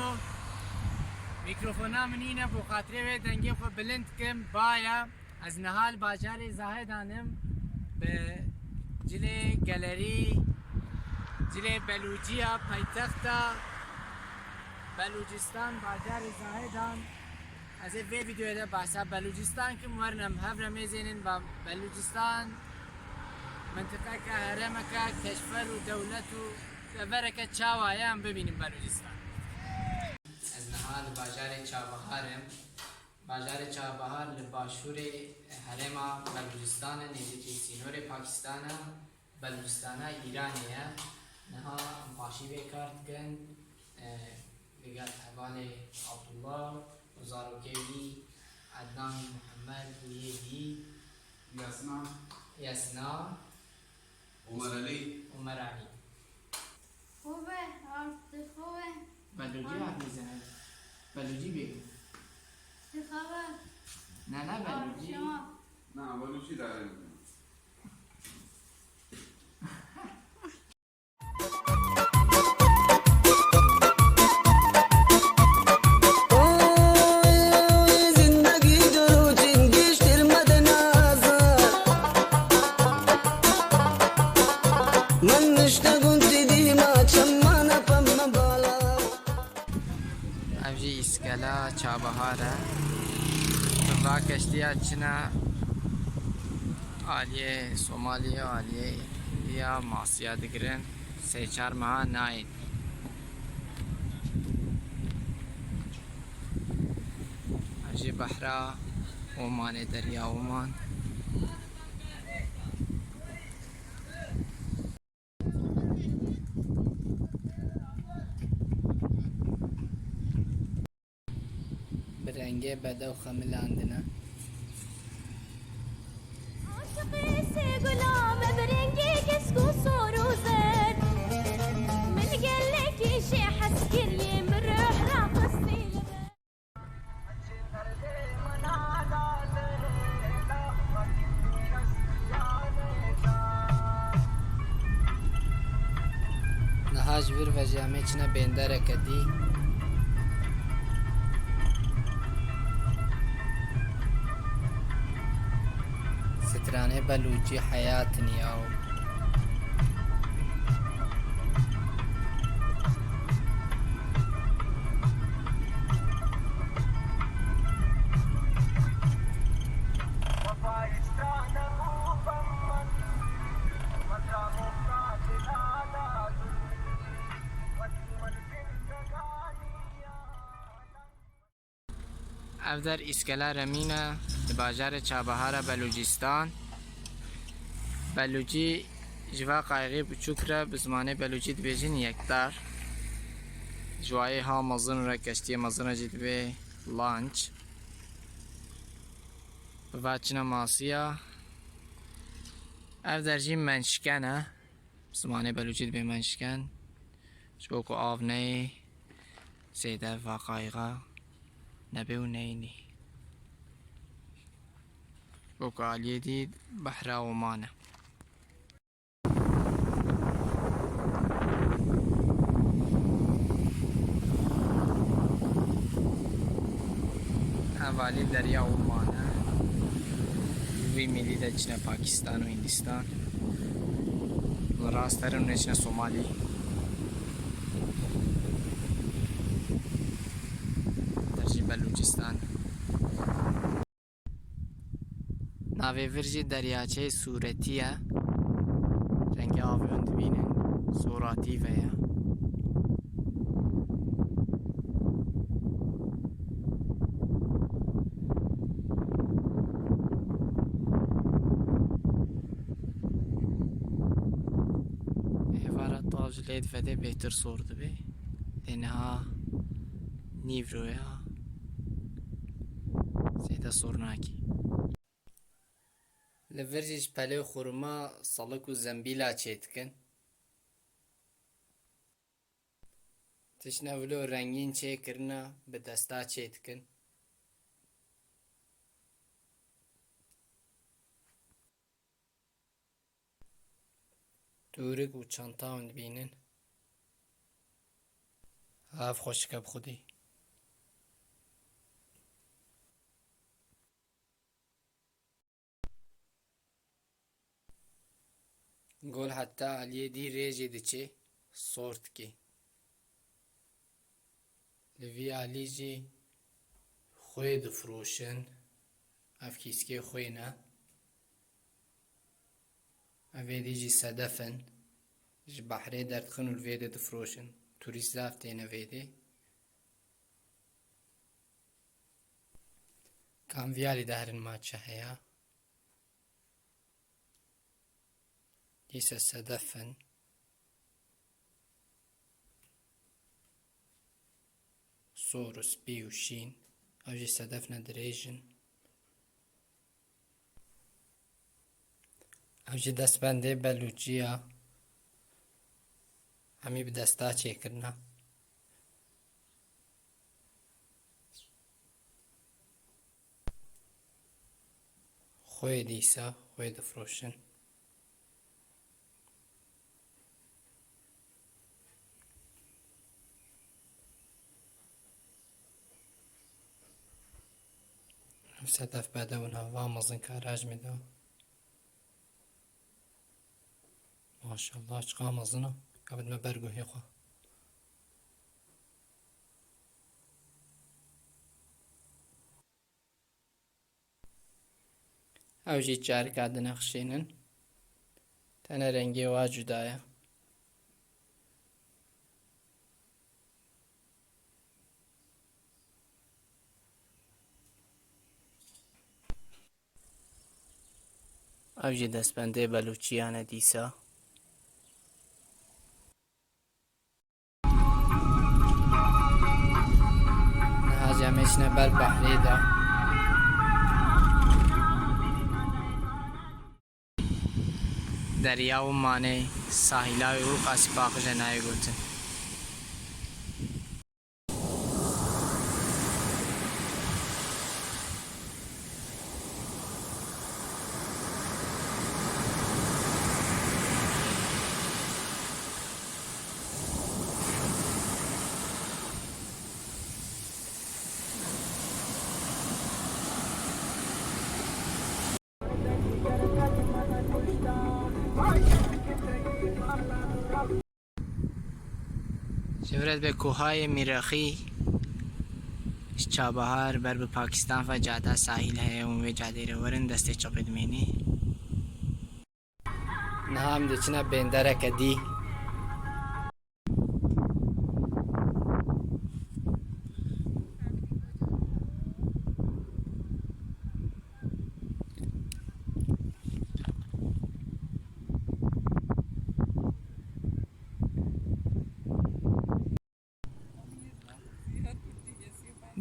و میکروفونا منینه بو خاطره و دنگی خو بلند کم بایا از نهال باجار زاهدانم به جلی گالری جلی بلوچیا پایتخت بلوچستان باجار زاهدان از این ویدیو ده بحثا بلوچستان که مرنم هفر میزنین با بلوچستان منطقه که هرمه که کشور و دولت و برکه چاوایه هم ببینیم بلوچستان. از نهال باجار چابهارم باجار چابهار لباشور هرم بلوچستان نزدیکی سینور پاکستان بلوچستان ایرانیه نها پاشی به کارت کن لقد حوالي عبد الله وزاروكيوي عدنان محمد ويدي ياسنا عمر علي خوبه عرض خوبه بلوجي عزيزة بلوجي بيجي چه خبر؟ نه بلوجي نه بلوچی داره ابجي اسكالا چابهاره و کشتیا چنا آلیه سومالیه آلیه یا ماسیا دگرن سه چار ماه ناید ابجي بحرا عمان دریا عمان برنگه بده و خملاندنه عاشقی سی گلام برنگی کسکو سروزر من قلك شي حس كريم روح راقصني نهاج بیر و جامعه چنه بندره کدی سترانه بلوچی حیات نیاو افدر اسکلا رمینه باجار چابهار بلوچستان بلوچی جوا قایقی بچوک را به زمانه بلوچی دبیجین یکتر جوایی ها مزن را کشتی مزن را جد به لانچ و چنا ماسیا افدر جی منشکنه زمانه بلوچی به منشکن چوکو آف نی سیده و قایقا نبی و نینی بوکو علیه دید بحر عمانه حوالی دریا عمانه وی ملی در چنه پاکستان و هندستان راست ترم چنه سومالی درجی بلوچستان ناوی ورجی دریاچه صورتیه رنگ آبیون دبینن صوراتی ویا ایوارا تاج لید فده بهتر صورت بی دینها نیو رویا سیده صورناکی لورجیش پله خورما سالک و زنبیلا چیتکن تشنه ولو رنگین چه کرنا به دستا چیتکن دورک و چانتاون بینن هاف خوشکە بخودی گۆل حتا عەلیە دی رێژێ دەچێ سۆرتکێ لەڤی عەلی jî xwê difrûşin ev kîskê xwê ne evê dî jî sedef in ji behrê derdixin û li vê de difrûşin turîst zav têne vê de kamviyalî de herin maçe heye dîse sedef in sor û spî û şîn ev jî sedef ne dirêj in ev jî destpendê belûçiya hemî bi desta çêkirine xwê dîsa xwê difrûşin ev sedef bedewin heva mezin kar me de maşallah çiqa mezin e kevin me ber guhê xwe ew jî çarika dinexşînin tene rengê wa cuda ye ev jî destpendê belûçiyan e dîsa niha cem hêşine ber behrê de derya û manê sahîla wê û qasî paqij e nayê gotin شورت به کوههای میرخی چابهار بر به پاکستان و جاده ساحل ہے اون و جاده رو ورن دسته چپید مینی نه هم دچنا بندره کدی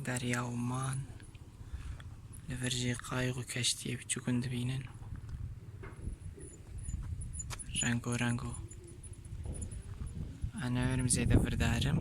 دریا و مان لورجی قایق و کشتی بچوکن دبینن رنگو رنگو انا ورم زیده بردارم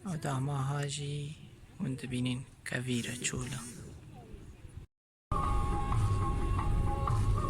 او داما هاجی من دبینن کویره چولا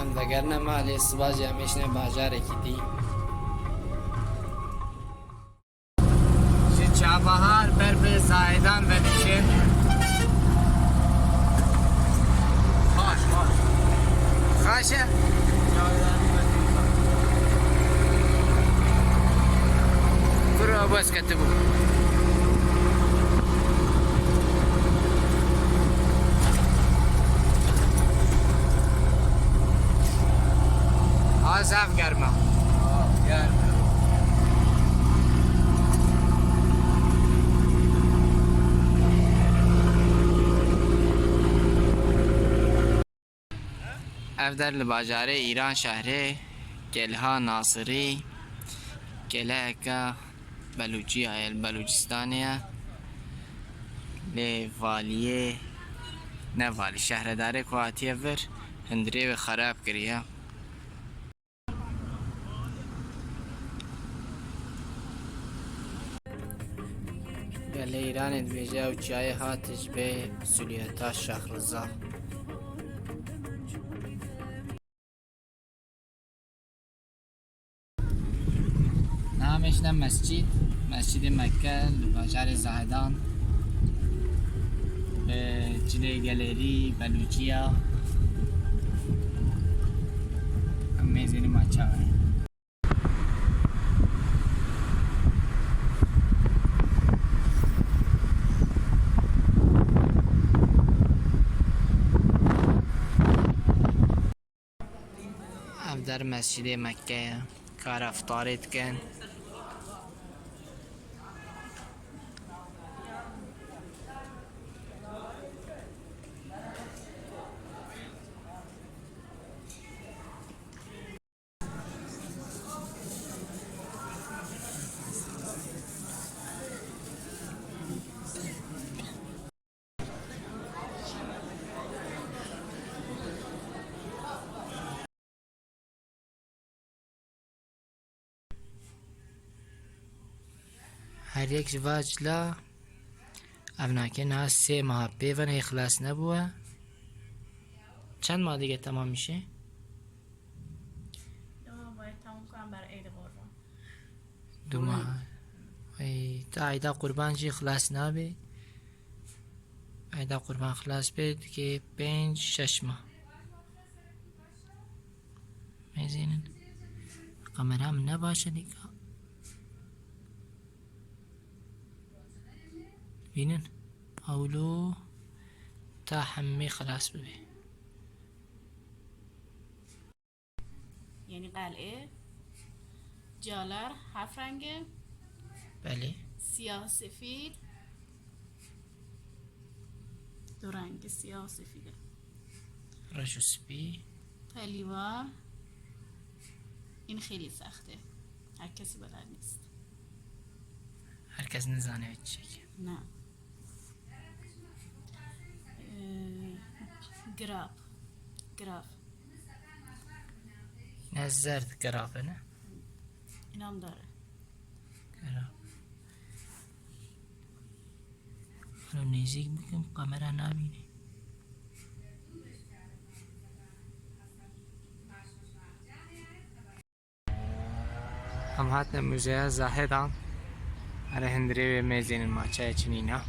ام دگرنه مالی سباجی همیشنه باجاره کی دی چابهار بر به زایدان بدشن خاش خاشه برو بس کتبو صاف گرمه گرمه ev der li bajarê Îran şehrê Gelha Nasirî geleka Belûçiya ye li Belûcistanê ye lê valiyê ne valî şehredarê ku hatiye vir hundirê wê xerab kiriye گل ایران دویجه و جای هاتش به سولیتا شخرزا نامش نه مسجد مکه بازار زاهدان به جلوی گالری بلوچیا میزنی ماچا در مسجد مکه کار افطاریت کن هر یک جواج لا افناکه نه 3 ماه پیون اخلاص نبوه چند ماه دیگه تمام میشه؟ 2 ماه باید تموم کنم برای عید قربان. 2 ماه تا عیدا قربان جی خلاص نبه عیدا قربان خلاص بید که 5-6 ماه میزینن قمر هم نباشه دیگه بینن اولو تا همه خلاص ببه یعنی قلعه جالر 7 رنگه، بله سیاه سفید، 2 رنگ سیاه و سفیده، رشو سپی قلیوار. این خیلی سخته، هر کسی بلد نیست. هر کس نزانه چه نه. گراف نه زرد گرافه نه اینام داره. گراف رو نزدیک بکن کامera نبینه هم هات موزه زاهدان اره هندری و میزین ماچه چنینا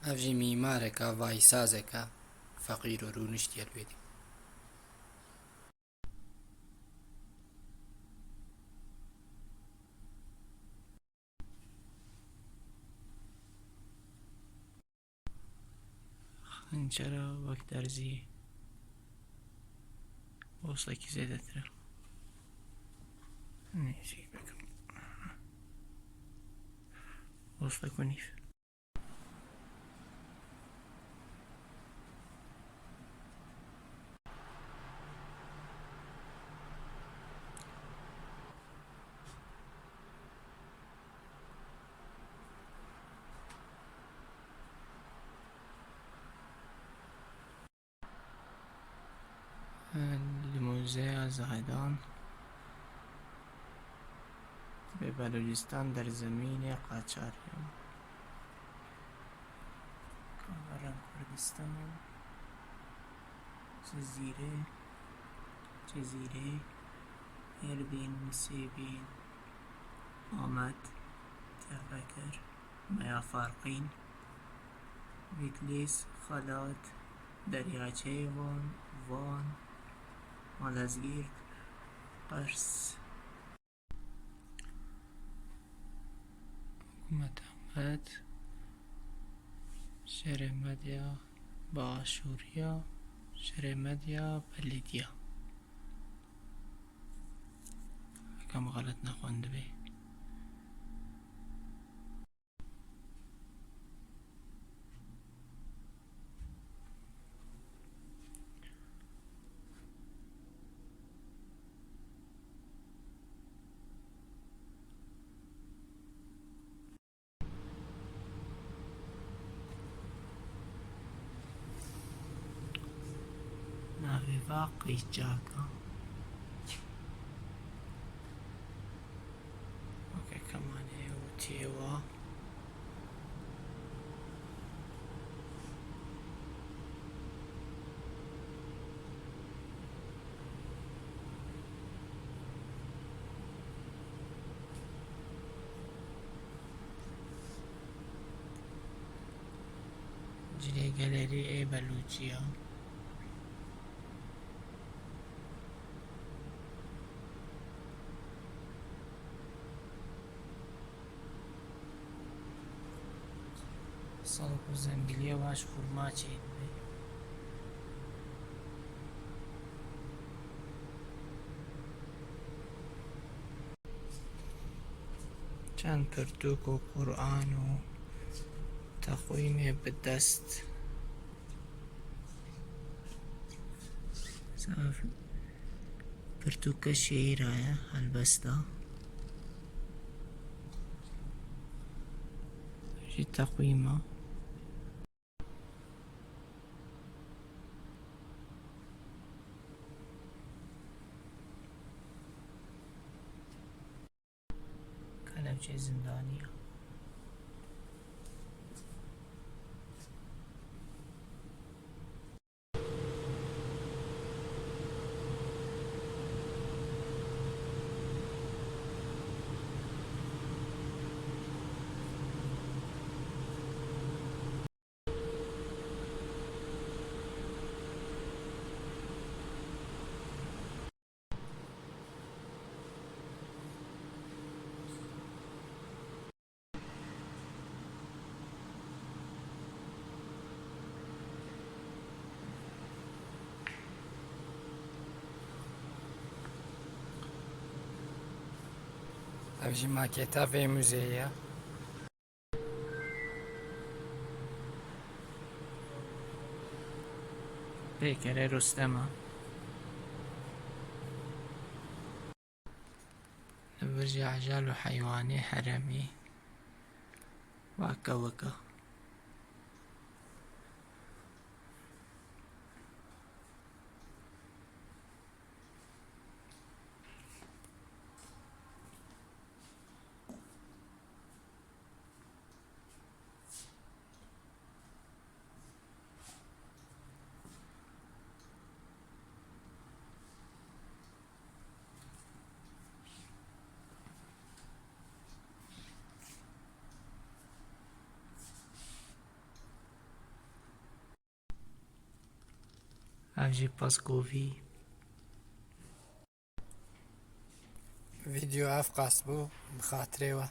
افجی میماره که وای سازه که فقیر و رونشتی الویدی خنچرا وقت درزی وصله کی زیده تره نیزی بکن وصله کنیف موزه زاهدان به بلوچستان در زمین قاجاریان کامران کردستان جزیره اربین سیبین آمد تفکر میا فارقین ویتلیس خالات دریاچه وان مالزگیر قرس حکومت آمد شهر مدیا با شوریا شهر مدیا بلیدیا کم غلط نخونده بی هیوا قیچاکا اوکی کمانه و تیوا جلی گالری ای بلوچیا سالک و زنگلیه واش خورما چین چند پرتوک و قرآن و تقویم بدست صاف پرتوک شعیر آیا البسته جی تقویمه کلبچه زندانیه اوجی ماکیتا و موزیه پیکره رستمه برج عجل و حیوانی حرمی وکا وکا اوجی پاسکووی ویدیو اف قصبو بخاطره و